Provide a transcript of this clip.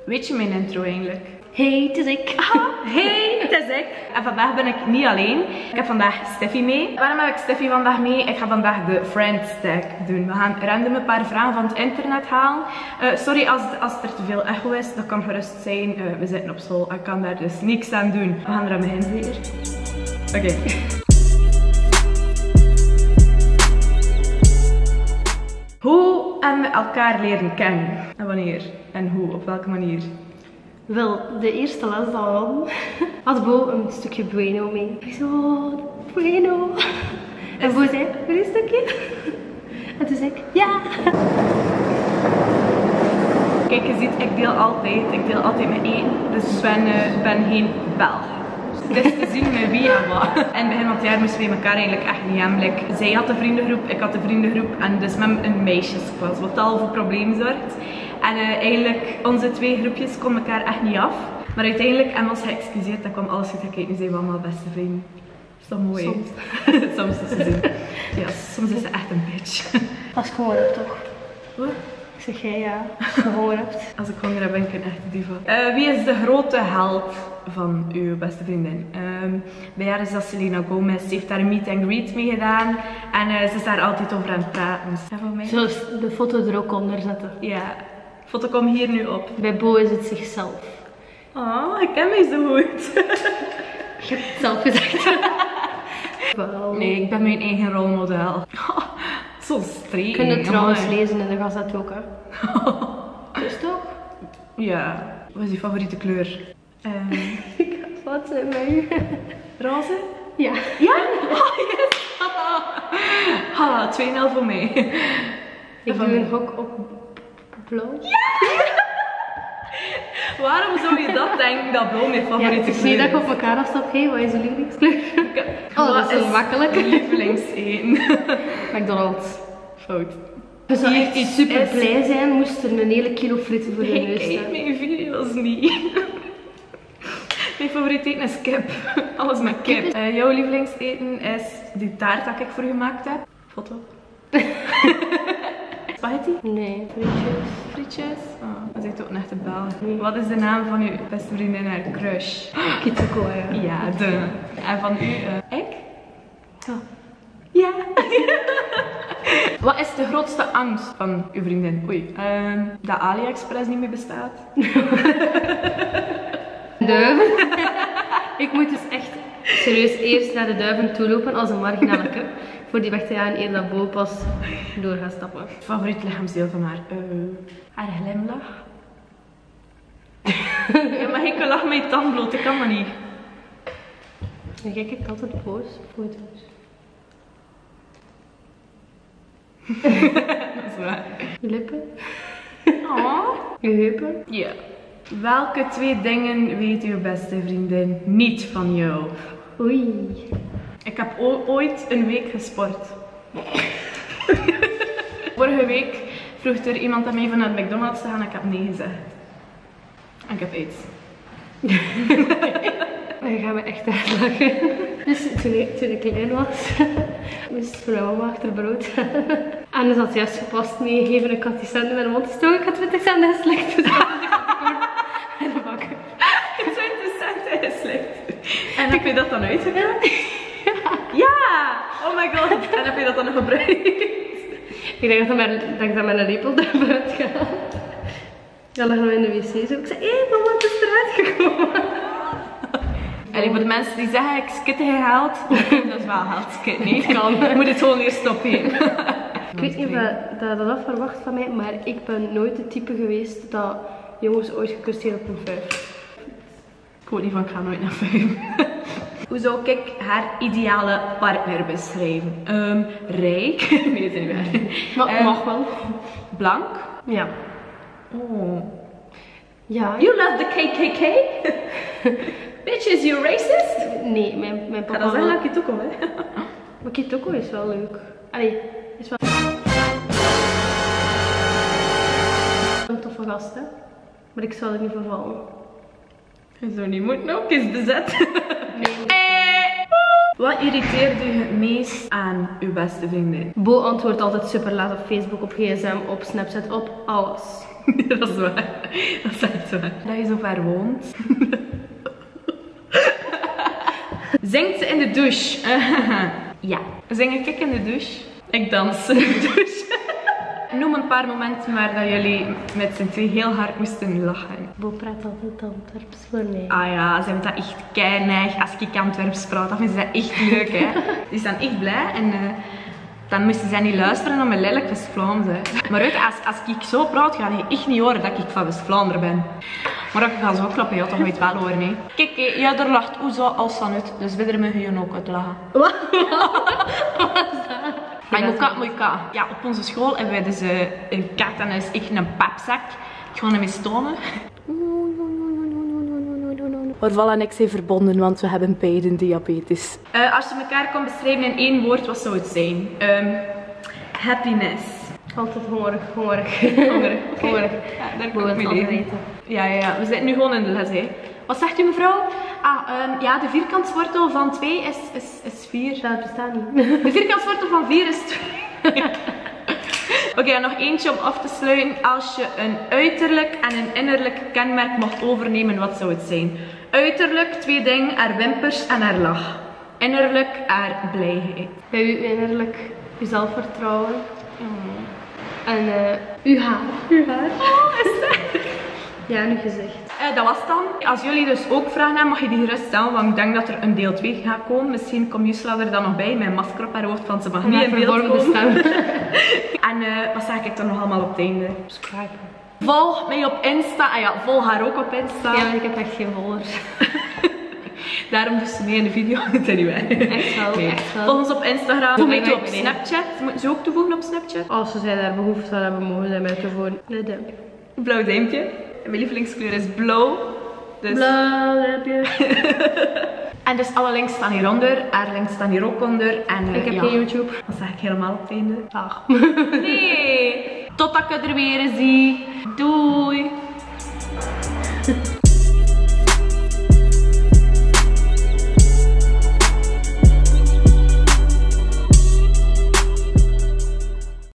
Weet je mijn intro eigenlijk? Hey, het is ik. Hey, het is ik. En vandaag ben ik niet alleen. Ik heb vandaag Steffi mee. Waarom heb ik Steffi vandaag mee? Ik ga vandaag de Friends tag doen. We gaan random een paar vragen van het internet halen. Sorry als er te veel echo is. Dat kan gerust zijn. We zitten op school. Ik kan daar dus niks aan doen. We gaan eraan beginnen zeker? Oké. Hoe hebben we elkaar leren kennen? En wanneer? En hoe? Op welke manier? Wel, de eerste les dan had Bo een stukje Bueno mee. Ik zo, Bueno. En Bo zei, wil je een stukje? En toen zei ik, ja. Kijk, je ziet, ik deel altijd mijn eten. Dus ik ben geen Belg. Het is te zien met wie en wat. En in het begin van het jaar moesten we elkaar eigenlijk echt niet hebben. Zij had een vriendengroep, ik had een vriendengroep. En dus met een meisjesklas, wat al voor problemen zorgt. En eigenlijk, onze twee groepjes konden elkaar echt niet af. Maar uiteindelijk hebben we ons geëxcuseerd en kwam alles goed. Kijk, nu zijn we allemaal beste vrienden. Is dat mooi? Soms. Soms is ze doen. Ja, soms is ze echt een bitch. Als ik gewoon heb, toch? Wat? Ik zeg jij ja, als je gewoon hebt. Als ik honger heb, ben ik een echte diva. Wie is de grote held van uw beste vriendin? Bij haar is dat Selena Gomez. Ze heeft daar een meet and greet mee gedaan. En ze is daar altijd over aan het praten. En voor mij? Zullen we de foto er ook onder zetten? Ja. De foto komt hier nu op. Bij Bo is het zichzelf. Oh, ik ken mij zo goed. Je hebt het zelf gezegd. Wel. Nee, ik ben mijn eigen rolmodel. Zo streek. Je kunt het trouwens lezen in de gazet ook, hè. Dus toch? Ja. Wat is je favoriete kleur? Wat zijn mij? Roze? Ja. Ja? Oh, yes! Ha, 2-0 voor mij. Ik doe een gok op blauw. Ja! Waarom zou je dat denken, dat blauw mijn favoriete kleur is? Het is niet dat ik op elkaar afstap. Hey, wat is je lievelingskleur? Oh, dat is zo makkelijk. Lievelingseten. McDonald's. Fout. We zouden echt Iets super is- blij zijn moest er een hele kilo frieten voor de Ik neus eet staan. mijn video's niet. Mijn favoriete eten is kip. Alles met kip. Jouw lievelingseten is die taart dat ik voor u gemaakt heb. Foto. Spaghetti? Nee, frietjes. Frietjes? Oh, dat is echt ook een echte Belg. Wat is de naam van uw beste vriendin haar crush? Kitoko, ja. Ja, de. En van u, ik? Ja. Ja. Wat is de grootste angst van uw vriendin? Oei. Dat AliExpress niet meer bestaat. Duiven. Ik moet dus echt serieus eerst naar de duiven toe lopen als een marginale cup. Voor die weg te gaan eer dat Bo pas door gaat stappen. Favoriet lichaamsdeel van haar? Haar glimlach. Ja, maar ik lach met je tand bloot, ik kan dat niet. En jij kijkt altijd foto's. Dat is waar. Je lippen. Oh. Je heupen. Ja. Welke 2 dingen weet uw beste vriendin niet van jou? Oei. Ik heb ooit een week gesport. Vorige week vroeg er iemand aan mij van naar McDonald's te gaan en ik heb nee gezegd. En ik heb iets. Dan gaan we echt uitlachen. Dus toen ik klein was, moest mijn mama achter brood. En dus had ze juist gepast meegegeven. Ik had die centen in mijn mond gestoken. Ik had 20 centen geslikt. Dus ik en de bakken. 20 cent geslikt. En heb je dat dan uitgegaan? Ja! Oh my god! En heb je dat dan gebruikt? Ik denk dat ik dat met een lepel heb uitgehaald. Ja, dan gaan we in de wc zo. Ik zei, hé mama, het is eruit gekomen. En voor de mensen die zeggen, ik skitten gehaald, dat is wel haald skit. Nee, het kan. Je moet het gewoon weer stoppen. Ik weet niet of dat verwacht van mij, maar ik ben nooit het type geweest dat jongens ooit gekust heeft op een 5. Ik hoor niet van, ik ga nooit naar 5. Hoe zou ik haar ideale partner beschrijven? Rijk. Nee, dat is niet waar. Maar mag wel. Blank. Ja. Oh. Ja. You love the KKK? Bitches, you racist? Nee, mijn Ja, papa dat is wel. eigenlijk het ook al, hè? Maar Kitoko is wel leuk. Allee, is wel een toffe gast, hè. Maar ik zou er niet voor vallen. Je zou niet moeten ook, is bezet. Wat irriteert u het meest aan uw beste vriendin? Bo antwoordt altijd super laat op Facebook, op gsm, op Snapchat, op alles. Nee, dat is waar. Dat is echt waar. Dat je zo ver woont. Zingt ze in de douche? Ja. Zing ik in de douche? Ik dans in de douche. Noem een paar momenten waar dat jullie met z'n twee heel hard moesten lachen. Bo praat altijd Antwerps voor mij. Ah ja, ze hebben dat echt keinig als ik Antwerps praat. Dat vinden ze echt leuk, hè. Die zijn echt blij en dan moesten ze niet luisteren naar mijn lelijk West-Vlaams. Maar weet, als ik zo praat, ga je echt niet horen dat ik van West-Vlaanderen ben. Maar dat ga ze ook klappen, ja, toch weet wel horen, hè. Kijk, ja, er lacht Oeza als aan uit, dus we mogen je ook uit lachen. Wat? Wat was dat? Mooi kat. Ja, op onze school hebben wij dus een kat en dat is echt een papzak. Ik ga hem eens tonen. Orval en ik zijn verbonden, want we hebben beiden diabetes. Als je elkaar kon beschrijven in één woord, wat zou het zijn? Happiness. Altijd hongerig. Hongerig. Hongerig. Ja, daar kan ik mee leven. Ja. We zitten nu gewoon in de les, hè. Wat zegt u, mevrouw? Ja, de vierkantswortel van 2 is 4. Dat bestaat niet. De vierkantswortel van 4 is 2. Oké, nog eentje om af te sluiten. Als je een uiterlijk en een innerlijk kenmerk mocht overnemen, wat zou het zijn? Uiterlijk, 2 dingen, haar wimpers en haar lach. Innerlijk, haar blijheid. Bij u innerlijk, uw zelfvertrouwen. En uw haar. Uw haar? Oh, is dat? Ja, nu gezegd. Dat was het dan. Als jullie dus ook vragen hebben, mag je die gerust stellen, want ik denk dat er een deel 2 gaat komen. Misschien komt Jusla er dan nog bij, met een masker op haar hoofd, want ze mag niet in beeld komen. Stem. En wat zeg ik dan nog allemaal op het einde? Subscribe. Volg mij op Insta. Ah ja, volg haar ook op Insta. Ja, want ik heb echt geen volgers. Daarom dus ze mee in de video. Dat is niet waar. Echt wel, nee. echt wel. Volg ons op Instagram. Voeg mij toe op Nee. Snapchat. Moeten ze ook toevoegen op Snapchat? Als ze daar behoefte aan hebben, mogen zij mij toevoegen. Een duimpje. Blauw duimpje. Mijn lievelingskleur is blauw. Dus... Blauw duimpje. En dus alle links staan hieronder. Haar links staan hier ook onder. En, Ik heb ja, geen YouTube. dat zeg ik helemaal op het einde. Dag. Nee. Totdat ik er weer zie. Doei.